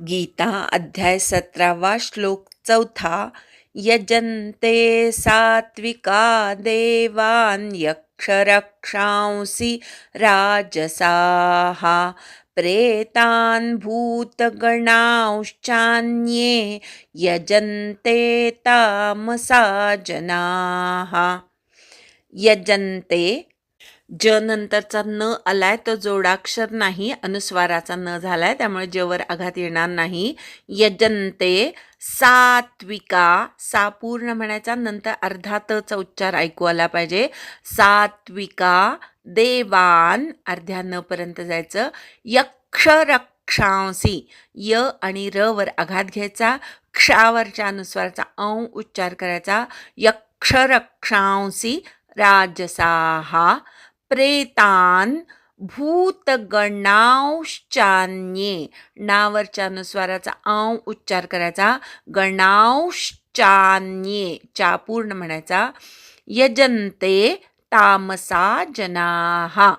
गीता अध्याय 17 श्लोक 4. यजन्ते सात्विका देवान् यक्षरक्षांसि राजसाः प्रेतान् भूतगणांश्चान्ये यजन्ते तामसा जनाः. यजन्ते ज नंतरचा न आलाय तो जोडाक्षर नाही, अनुस्वाराचा न झालाय, त्यामुळे जवर आघात येणार नाही. यजन्ते सात्विका, सा पूर्ण म्हणायचा, नंतर अर्धा तचा उच्चार ऐकू आला पाहिजे. सात्विका देवान, अर्ध्या न पर्यंत जायचं. यक्षरक्षांसी, य आणि र वर आघात घ्यायचा, क्षावरच्या अनुस्वाराचा उच्चार करायचा. यक्षरक्षांसी राजसाहा प्रेतान भूतगणांश्चान्ये, नावरच्या अनुस्वाराचा उच्चार करायचा. गणांश्चान्ये, चा पूर्ण म्हणायचा. यजन्ते तामसा जनाः.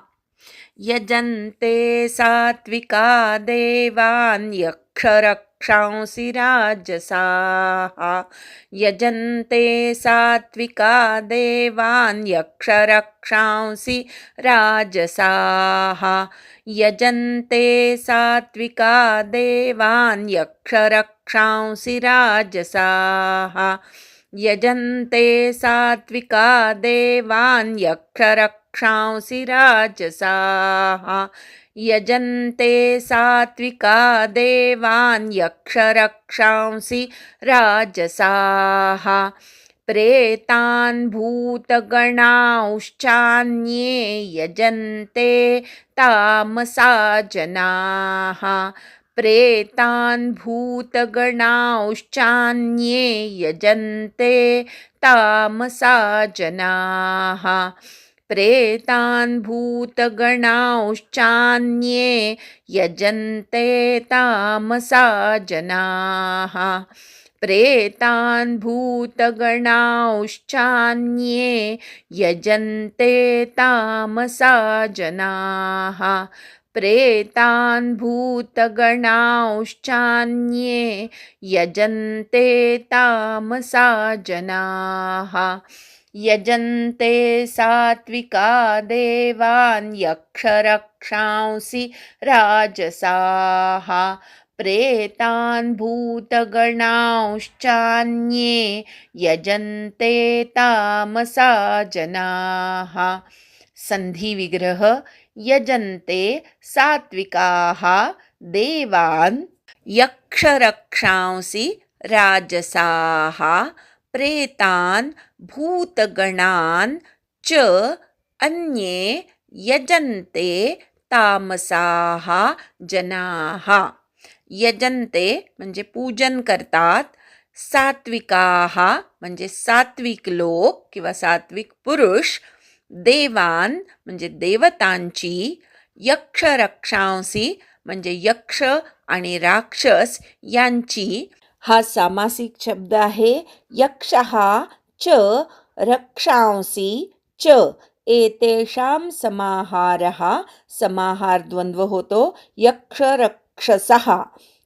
यजन्ते सात्विका देवान् यक्षरक्षांसि राजसाः. यजन्ते सात्विका देवान् यक्षरक्षांसि राजसाः. यजन्ते सात्विका देवान् यक्षरक्षांसि राजसाः. यजन्ते सात्विका देवान् यक्षरक्षांसि राजसाः. यजन्ते सात्विका देवान् यक्षरक्षांसि राजसाः प्रेतान् भूतगणांश्चान्ये यजन्ते तामसा जनाः. प्रेतान् भूतगणांश्चान्ये यजन्ते तामसा जनाः. प्रेतान् भूतगणांश्चान्ये यजन्ते तामसा जनाः. प्रेतान् भूतगणांश्चान्ये यजन्ते तामसा जनाः. प्रेतान् भूतगणांश्चान्ये यजन्ते तामसा जनाः. यजन्ते सात्विका देवान् यक्षरक्षांसि राजसाः. प्रेतान् भूतगणांश्चान्ये यजन्ते तामसा जनाः. संधि विग्रह. यजन्ते सात्विकाः देवान् यक्षरक्षांसि राजसाः प्रेतान् भूतगणान् च अन्ये यजन्ते तामसाः जनाः. यजन्ते म्हणजे पूजन करतात. सात्विकाः म्हणजे सात्विक लोक किंवा सात्विक पुरुष. देवान म्हणजे देवतांची. यक्षरक्षांसी म्हणजे यक्ष आणि राक्षस यांची. हा सामासिक शब्द आहे. यक्षः च रक्षांसी च एतेषां समाहारः. समाहार द्वंद्व होतो. यक्ष रक्षसः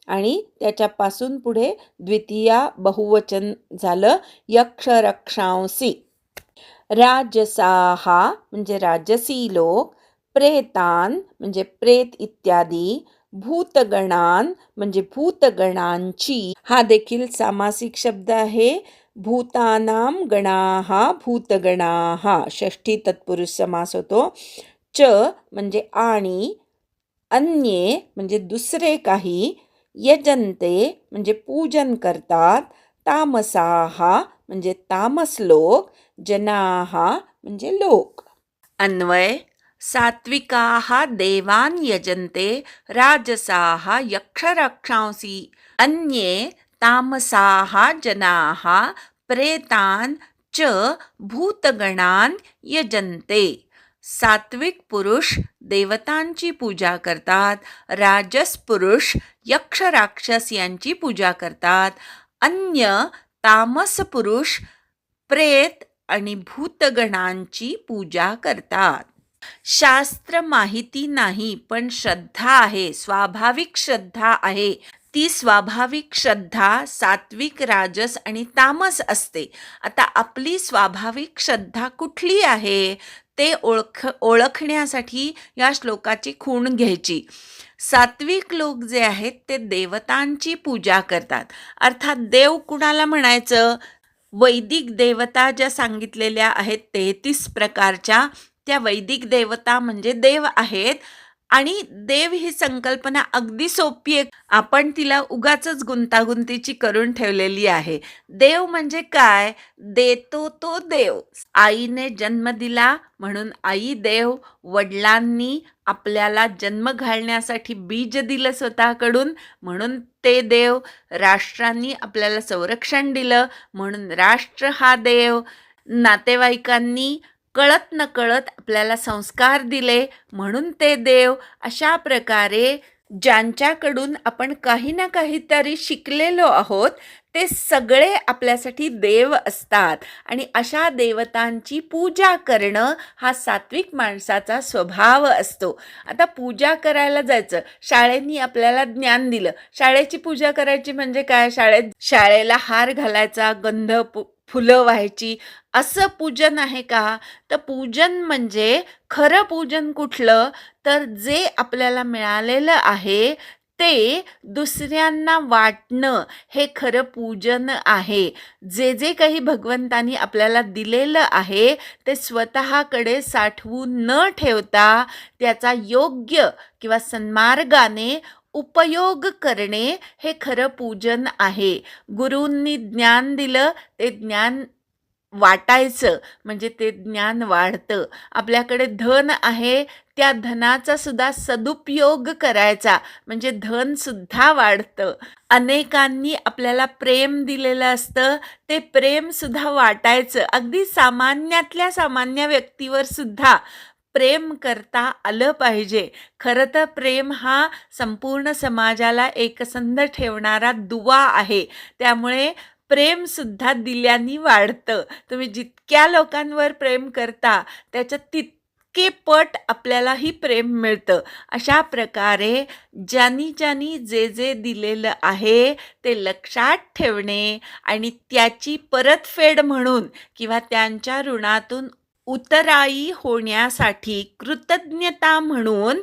आणि त्याच्यापासून पुढे द्वितीया बहुवचन झालं. यक्ष रक्षांसी. राजसाः म्हणजे राजसी लोक. प्रेतान म्हणजे प्रेत इत्यादी. भूतगणान म्हणजे भूतगणांची. हा देखील सामासिक शब्द आहे. भूतानां गणाः भूतगणाः. षष्ठी तत्पुरुष समास होतो. च म्हणजे आणि. अन्ये म्हणजे दुसरे काही. यजन्ते म्हणजे पूजन करतात. तामसाः म्हणजे तामस लोक. जनाः म्हणजे लोक. अन्वय. सात्विकाः देवान् यजन्ते राजसाः यक्षरक्षांसि अन्ये तामसाः जनाः प्रेतान् च भूतगणान् यजन्ते. सात्विक पुरुष देवतांची पूजा करतात. राजस पुरुष यक्ष राक्षस यांची पूजा करतात. अन्य तामस पुरुष प्रेत आणि भूतगणांची पूजा करतात. शास्त्र माहिती नाही पण श्रद्धा आहे. स्वाभाविक श्रद्धा आहे. ती स्वाभाविक श्रद्धा सात्विक, राजस आणि तामस असते. आता आपली स्वाभाविक श्रद्धा कुठली आहे ते ओळखण्यासाठी या श्लोकाची खूण घ्यायची. सात्विक लोक जे आहेत ते देवतांची पूजा करतात. अर्थात देव कुणाला म्हणायचं? वैदिक देवता ज्या सांगितलेल्या आहेत 33 प्रकारच्या, त्या वैदिक देवता म्हणजे देव आहेत. आणि देव ही संकल्पना अगदी सोपी आहे, आपण तिला उगाचच गुंतागुंतीची करून ठेवलेली आहे. देव म्हणजे काय? देतो तो देव. आईने जन्म दिला म्हणून आई देव. वडिलांनी आपल्याला जन्म घालण्यासाठी बीज दिलं स्वतःकडून म्हणून ते देव. राष्ट्रांनी आपल्याला संरक्षण दिलं म्हणून राष्ट्र हा देव. नातेवाईकांनी कळत नकळत आपल्याला संस्कार दिले म्हणून ते देव. अशा प्रकारे ज्यांच्याकडून आपण काही ना काहीतरी शिकलेलो आहोत ते सगळे आपल्यासाठी देव असतात. आणि अशा देवतांची पूजा करणं हा सात्विक माणसाचा स्वभाव असतो. आता पूजा करायला जायचं, शाळेनी आपल्याला ज्ञान दिलं, शाळेची पूजा करायची म्हणजे काय? शाळेला हार घालायचा, गंध फुलं व्हायची, असं पूजन आहे का? तर पूजन म्हणजे खरं पूजन कुठलं? तर जे आपल्याला मिळालेलं आहे ते दुसऱ्यांना वाटणं हे खरं पूजन आहे. जे जे काही भगवंतानी आपल्याला दिलेलं आहे ते स्वतःकडे साठवून न ठेवता त्याचा योग्य किंवा सन्मार्गाने उपयोग करणे हे खरं पूजन आहे. गुरूंनी ज्ञान दिलं, ते ज्ञान वाटायचं म्हणजे ते ज्ञान वाढतं. आपल्याकडे धन आहे, त्या धनाचा सुद्धा सदुपयोग करायचा म्हणजे धन सुद्धा वाढतं. अनेकांनी आपल्याला प्रेम दिलेलं असतं, ते प्रेम सुद्धा वाटायचं. अगदी सामान्यातल्या सामान्य व्यक्तीवर सुद्धा प्रेम करता आलं पाहिजे. खरं तर प्रेम हा संपूर्ण समाजाला एकसंध ठेवणारा दुवा आहे. त्यामुळे प्रेम सुद्धा दिल्याने वाढतं. तुम्ही जितक्या लोकांवर प्रेम करता त्याच्या तितके पट आपल्यालाही प्रेम मिळतं. अशा प्रकारे ज्यांनी ज्यांनी जे जे दिलेलं आहे ते लक्षात ठेवणे आणि त्याची परतफेड म्हणून किंवा त्यांच्या ऋणातून उतराई होण्यासाठी कृतज्ञता म्हणून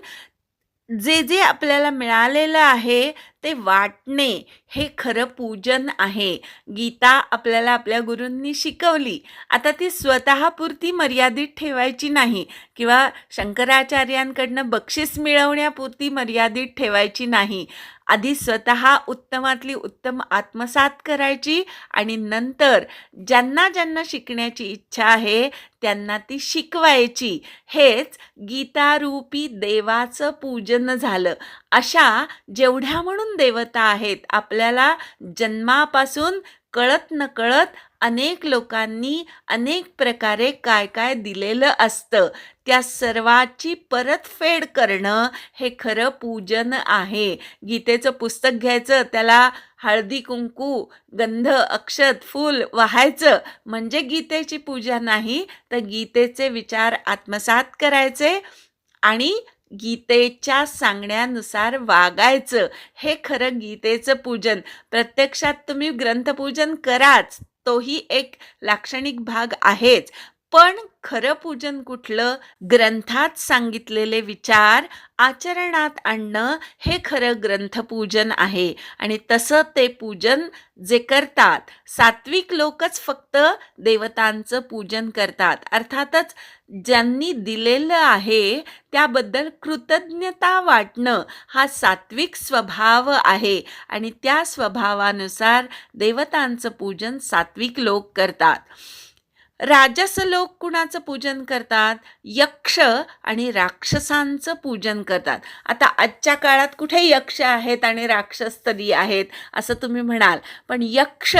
जे जे आपल्याला मिळालेलं आहे ते वाटणे हे खरं पूजन आहे. गीता आपल्याला आपल्या गुरूंनी शिकवली. आता ती स्वतःपुरती मर्यादित ठेवायची नाही किंवा शंकराचार्यांकडनं बक्षीस मिळवण्यापुरती मर्यादित ठेवायची नाही. आधी स्वतः उत्तमातली उत्तम आत्मसात करायची आणि नंतर ज्यांना ज्यांना शिकण्याची इच्छा आहे त्यांना ती शिकवायची. हेच गीतारूपी देवाचं पूजन झालं. अशा जेवढ्या म्हणून देवता आहेत आपल्याला जन्मापासून कळत नकळत अनेक लोकांनी अनेक प्रकारे काय काय दिलेलं असतं. त्या सर्वाची परतफेड करणं हे खरं पूजन आहे. गीतेचं पुस्तक घ्यायचं, त्याला हळदी कुंकू गंध अक्षत फूल वाहायचं म्हणजे गीतेची पूजा नाही, तर गीतेचे विचार आत्मसात करायचे आणि गीतेच्या सांगण्यानुसार वागायचं हे खरं गीतेचं पूजन. प्रत्यक्षात तुम्ही ग्रंथपूजन कराच, तोही एक लाक्षणिक भाग आहेच. पण खरं पूजन कुठलं? ग्रंथात सांगितलेले विचार आचरणात आणणं हे खरं ग्रंथपूजन आहे. आणि तसं ते पूजन जे करतात सात्विक लोकच फक्त देवतांचं पूजन करतात. अर्थातच ज्यांनी दिलेलं आहे त्याबद्दल कृतज्ञता वाटणं हा सात्विक स्वभाव आहे आणि त्या स्वभावानुसार देवतांचं पूजन सात्विक लोक करतात. राजस लोक कुणाचं पूजन करतात? यक्ष आणि राक्षसांचं पूजन करतात. आता आजच्या काळात कुठे यक्ष आहेत आणि राक्षस तरी आहेत असं तुम्ही म्हणाल, पण यक्ष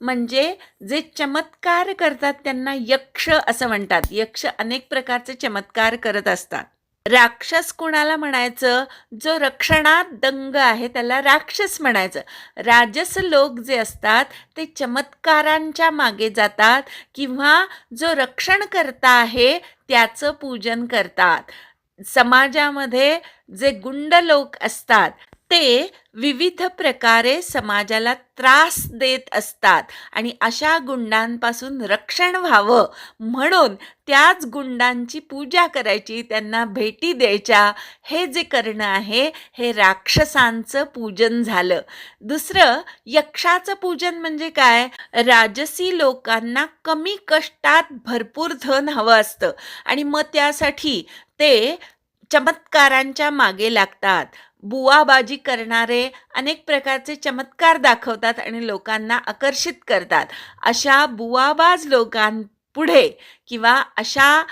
म्हणजे जे चमत्कार करतात त्यांना यक्ष असं म्हणतात. यक्ष अनेक प्रकारचे चमत्कार करत असतात. राक्षस कुणाला म्हणायचं? जो रक्षणात दंग आहे त्याला राक्षस म्हणायचं. राजस लोक जे असतात ते चमत्कारांच्या मागे जातात किंवा जो रक्षणकर्ता आहे त्याचं पूजन करतात. समाजामध्ये जे गुंड लोक असतात ते विविध प्रकारे समाजाला त्रास देत असतात आणि अशा गुंडांपासून रक्षण व्हावं म्हणून त्याच गुंडांची पूजा करायची, त्यांना भेटी द्यायच्या. हे जे करणं आहे हे राक्षसांचं पूजन झालं. दुसरं यक्षाचं पूजन म्हणजे काय? राजसी लोकांना कमी कष्टात भरपूर धन हवं असतं आणि मग त्यासाठी ते चमत्कारांच्या मागे लागतात. बुवाबाजी करणारे अनेक प्रकारचे चमत्कार दाखवतात आणि लोकांना आकर्षित करतात. अशा बुवाबाज लोकांपुढे किंवा अशा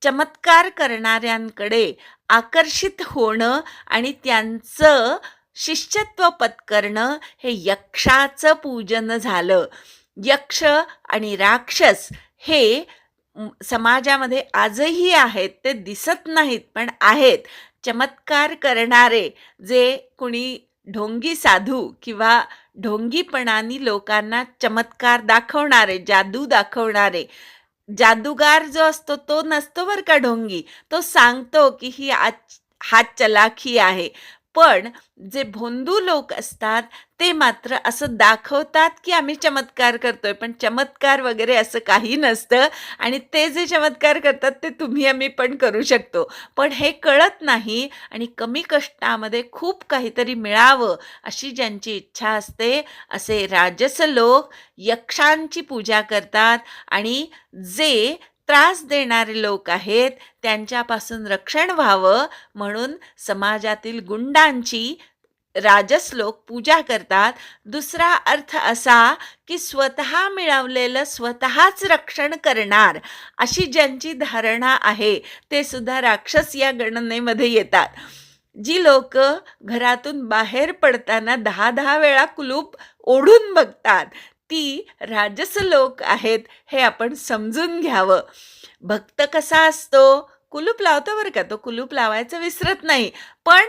चमत्कार करणाऱ्यांकडे आकर्षित होणं आणि त्यांचं शिष्यत्व पत्करणं हे यक्षाचं पूजन झालं. यक्ष आणि राक्षस हे समाजामध्ये आजही आहेत. ते दिसत नाहीत पण आहेत. चमत्कार करणारे, जे कुणी ढोंगी साधू किंवा ढोंगीपणाने लोकांना चमत्कार दाखवणारे, जादू दाखवणारे. जादूगार जो असतो तो नसतो बरं का ढोंगी. तो सांगतो की ही हात चलाखी आहे. पण जे भोंदू लोक असतात ते मात्र असं दाखवतात की आम्ही चमत्कार करतोय, पण चमत्कार वगैरे असं काही नसतं आणि ते जे चमत्कार करतात ते तुम्ही आम्ही पण करू शकतो. पण हे कळत नाही आणि कमी कष्टामध्ये खूप काहीतरी मिळावं अशी ज्यांची इच्छा असते, असे राजस लोक यक्षांची पूजा करतात आणि जे त्रास देणारे लोक आहेत त्यांच्यापासून रक्षण व्हावं म्हणून समाजातील गुंडांची राजस लोक पूजा करतात. दुसरा अर्थ असा की स्वतः मिळवलेलं स्वतःच रक्षण करणार अशी ज्यांची धारणा आहे ते सुद्धा राक्षस या गणनेमध्ये येतात. जी लोक घरातून बाहेर पडताना 10-10 वेळा कुलूप ओढून बघतात ती राजस लोक आहेत हे आपण समजून घ्यावं. भक्त कसा असतो? कुलूप लावतो बरं का, तो कुलूप लावायचं विसरत नाही. पण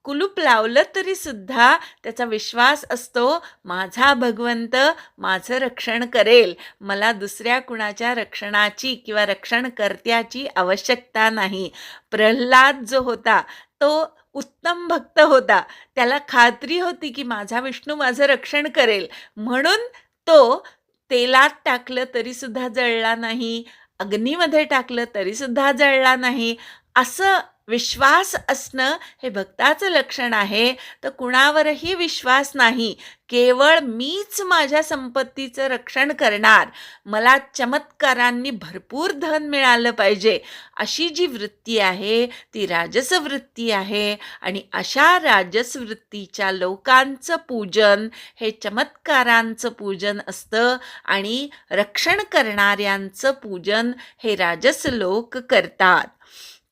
कुलूप लावलं तरी सुद्धा त्याचा विश्वास असतो, माझा भगवंत माझं रक्षण करेल, मला दुसऱ्या कुणाच्या रक्षणाची किंवा रक्षणकर्त्याची आवश्यकता नाही. प्रल्हाद जो होता तो उत्तम भक्त होता. त्याला खात्री होती की माझा विष्णू माझं रक्षण करेल, म्हणून तो तेलात टाकलं तरी सुद्धा जळला नाही, अग्नीमध्ये टाकलं तरी सुद्धा जळला नाही. असं विश्वास असणं हे भक्ताचं लक्षण आहे. तर कुणावरही विश्वास नाही, केवळ मीच माझ्या संपत्तीचं रक्षण करणार, मला चमत्कारांनी भरपूर धन मिळालं पाहिजे, अशी जी वृत्ती आहे ती राजस वृत्ती आहे. आणि अशा राजस वृत्तीच्या लोकांचं पूजन हे चमत्कारांचं पूजन असतं आणि रक्षण करणाऱ्यांचं पूजन हे राजस लोक करतात.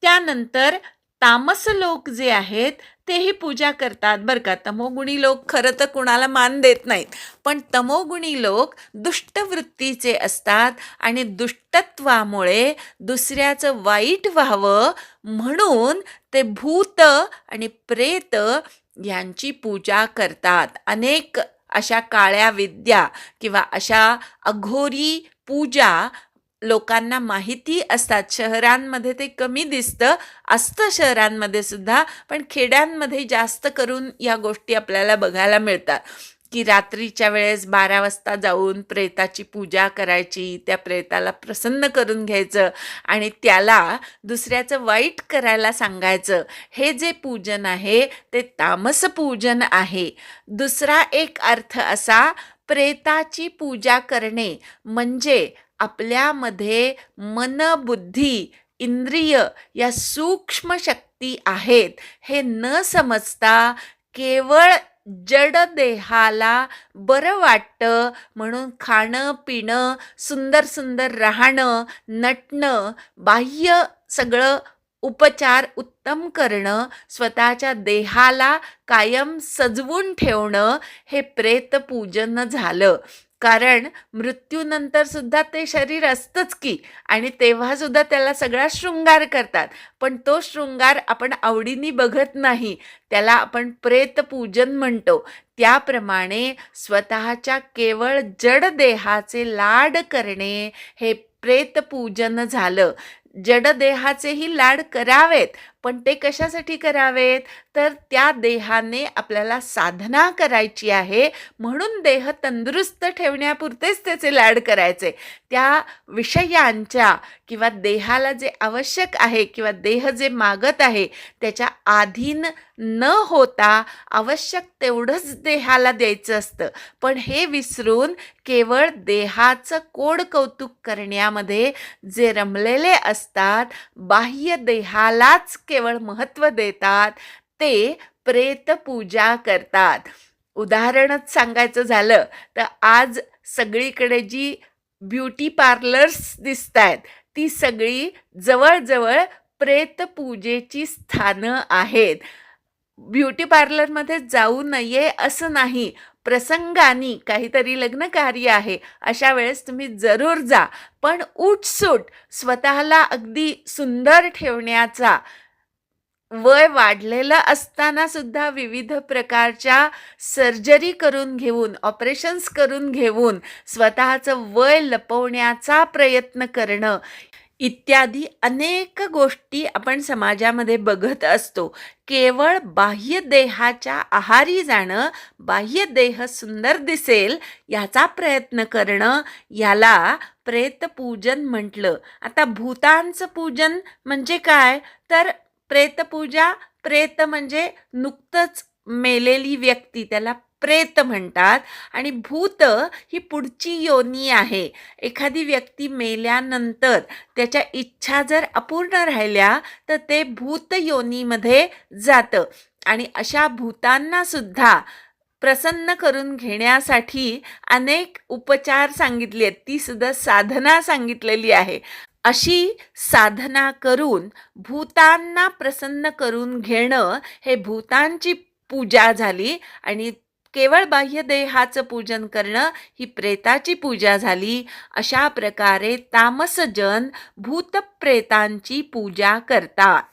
त्यानंतर तामस लोक जे आहेत तेही पूजा करतात बरं का. तमोगुणी लोक खरं तर कुणाला मान देत नाहीत, पण तमोगुणी लोक दुष्टवृत्तीचे असतात आणि दुष्टत्वामुळे दुसऱ्याचं वाईट व्हावं म्हणून ते भूत आणि प्रेत यांची पूजा करतात. अनेक अशा काळ्या विद्या किंवा अशा अघोरी पूजा लोकांना माहिती असतात. शहरांमध्ये ते कमी असतं शहरांमध्ये सुद्धा, पण खेड्यांमध्ये जास्त करून या गोष्टी आपल्याला बघायला मिळतात की रात्रीच्या वेळेस 12 वाजता जाऊन प्रेताची पूजा करायची, त्या प्रेताला प्रसन्न करून घ्यायचं आणि त्याला दुसऱ्याचं वाईट करायला सांगायचं. हे जे पूजन आहे ते तामस पूजन आहे. दुसरा एक अर्थ असा, प्रेताची पूजा करणे म्हणजे आपल्यामध्ये मन, बुद्धी, इंद्रिय या सूक्ष्म शक्ती आहेत हे न समजता केवळ जड देहाला बरं वाटतं म्हणून खाणं पिणं, सुंदर सुंदर राहणं, नटणं, बाह्य सगळं उपचार उत्तम करणं, स्वतःच्या देहाला कायम सजवून ठेवणं हे प्रेतपूजन झालं. कारण मृत्यूनंतर सुद्धा ते शरीर असतंच की, आणि तेव्हा सुद्धा त्याला सगळा शृंगार करतात, पण तो शृंगार आपण आवडीने बघत नाही, त्याला आपण प्रेतपूजन म्हणतो. त्याप्रमाणे स्वतःच्या केवळ जड देहाचे लाड करणे हे प्रेतपूजन झालं. जड देहाचेही लाड करावेत, पण ते कशासाठी करावेत? तर त्या देहाने आपल्याला साधना करायची आहे, म्हणून देह तंदुरुस्त ठेवण्यापुरतेच त्याचे लाड करायचे. त्या विषयांच्या किंवा देहाला जे आवश्यक आहे किंवा देह जे मागत आहे त्याच्या अधीन न होता आवश्यक तेवढंच देहाला द्यायचं असतं. पण हे विसरून केवळ देहाचं कोड कौतुक करण्यामध्ये जे रमलेले असतात, बाह्य देहालाच केवळ महत्त्व देतात, ते प्रेतपूजा करतात. उदाहरणच सांगायचं झालं तर आज सगळीकडे जी ब्युटी पार्लर्स दिसत आहेत ती सगळी जवळजवळ प्रेतपूजेची स्थानं आहेत. ब्युटी पार्लरमध्ये जाऊ नये असं नाही, प्रसंगानी काहीतरी लग्न कार्य आहे अशा वेळेस तुम्ही जरूर जा, पण उठसूट स्वतःला अगदी सुंदर ठेवण्याचा, वय वाढलेलं असताना सुद्धा विविध प्रकारच्या सर्जरी करून घेऊन, ऑपरेशन्स करून घेऊन स्वतःचं वय लपवण्याचा प्रयत्न करणं इत्यादी अनेक गोष्टी आपण समाजामध्ये बघत असतो. केवळ बाह्य देहाच्या आहारी जाणं, बाह्य देह सुंदर दिसेल याचा प्रयत्न करणं, याला प्रेतपूजन म्हटलं. आता भूतांचं पूजन म्हणजे काय? तर प्रेतपूजा, प्रेत म्हणजे नुकतंच मेलेली व्यक्ती, त्याला प्रेत म्हणतात. आणि भूत ही पुढची योनी आहे. एखादी व्यक्ती मेल्यानंतर त्याच्या इच्छा जर अपूर्ण राहिल्या तर ते भूत योनीमध्ये जातं. आणि अशा भूतांना सुद्धा प्रसन्न करून घेण्यासाठी अनेक उपचार सांगितले आहेत, ती सुद्धा साधना सांगितलेली आहे. अशी साधना करून भूतांना प्रसन्न करून घेणं हे भूतांची पूजा झाली. आणि केवळ बाह्य देहाचं पूजन करणं ही प्रेताची पूजा झाली. अशा प्रकारे तामसजन भूतप्रेतांची पूजा करतात.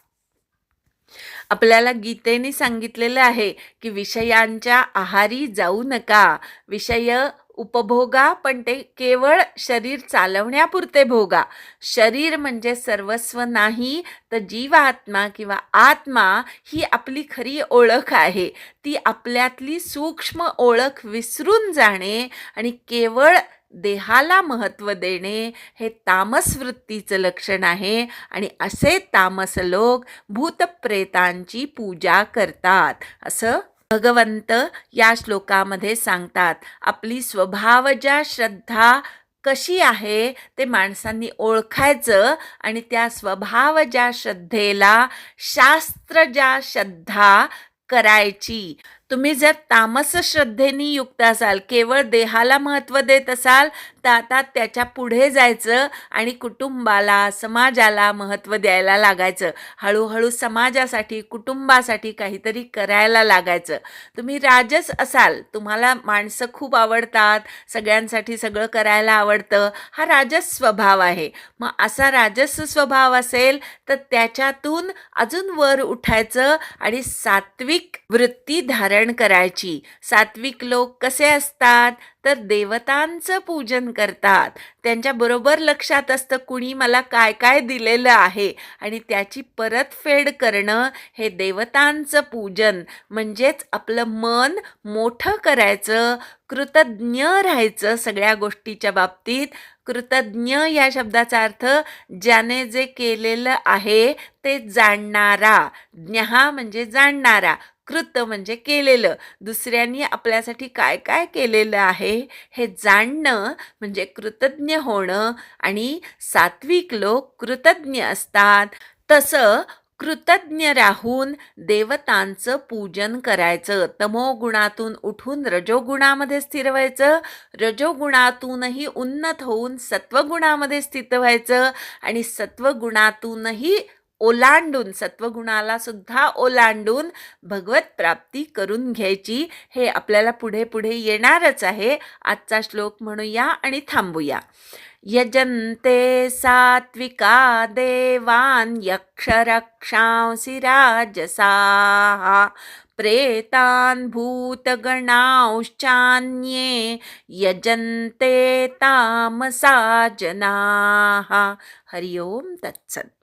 आपल्याला गीतेने सांगितलेलं आहे की विषयांच्या आहारी जाऊ नका. विषय उपभोगा, पण ते केवळ शरीर चालवण्यापुरते भोगा. शरीर म्हणजे सर्वस्व नाही, तर जीवात्मा किंवा आत्मा ही आपली खरी ओळख आहे. ती आपल्यातली सूक्ष्म ओळख विसरून जाणे आणि केवळ देहाला महत्त्व देणे हे तामस वृत्तीचं लक्षण आहे. आणि असे तामस लोक भूतप्रेतांची पूजा करतात असं भगवंत या श्लोकामध्ये सांगतात. आपली स्वभावजा श्रद्धा कशी आहे ते माणसांनी ओळखायचं आणि त्या स्वभावजा श्रद्धेला शास्त्रजा श्रद्धा करायची. तुम्ही जर तामस श्रद्धेने युक्त असाल, केवळ देहाला महत्त्व देत असाल, तर आता त्याच्या पुढे जायचं आणि कुटुंबाला, समाजाला महत्त्व द्यायला लागायचं. हळूहळू समाजासाठी, कुटुंबासाठी काहीतरी करायला लागायचं. तुम्ही राजस असाल, तुम्हाला माणसं खूप आवडतात, सगळ्यांसाठी सगळं करायला आवडतं, हा राजस स्वभाव आहे. मग असा राजस स्वभाव असेल तर त्याच्यातून अजून वर उठायचं आणि सात्विक वृत्ती धारण करायची. सात्विक लोक कसे असतात? तर देवतांचं पूजन करतात. त्यांच्याबरोबर लक्षात असतं कुणी मला काय काय दिलेलं आहे आणि त्याची परतफेड करणं हे देवतांचं पूजन. म्हणजेच आपलं मन मोठं करायचं, कृतज्ञ राहायचं सगळ्या गोष्टीच्या बाबतीत. कृतज्ञ या शब्दाचा अर्थ ज्याने जे केलेलं आहे ते जाणणारा. ज्ञहा म्हणजे जाणणारा, कृत म्हणजे केलेलं. दुसऱ्यांनी आपल्यासाठी काय काय केलेलं आहे हे जाणणं म्हणजे कृतज्ञ होणं. आणि सात्विक लोक कृतज्ञ असतात. तसं कृतज्ञ राहून देवतांचं पूजन करायचं. तमोगुणातून उठून रजोगुणामध्ये स्थिर व्हायचं, रजोगुणातूनही उन्नत होऊन सत्वगुणामध्ये स्थित व्हायचं आणि सत्वगुणातूनही ओलांडून, सत्वगुणाला सुद्धा ओलांडून भगवत प्राप्ती करून घ्यायची. हे आपल्याला पुढे पुढे येणारच आहे. आजचा श्लोक म्हणूया आणि थांबूया. यजन्ते सात्विका देवान् यक्षरक्षांसि राजसाः प्रेतान् भूतगणांश्चान्ये यजन्ते तामसा जनाः. हरि ओम तत्सत्.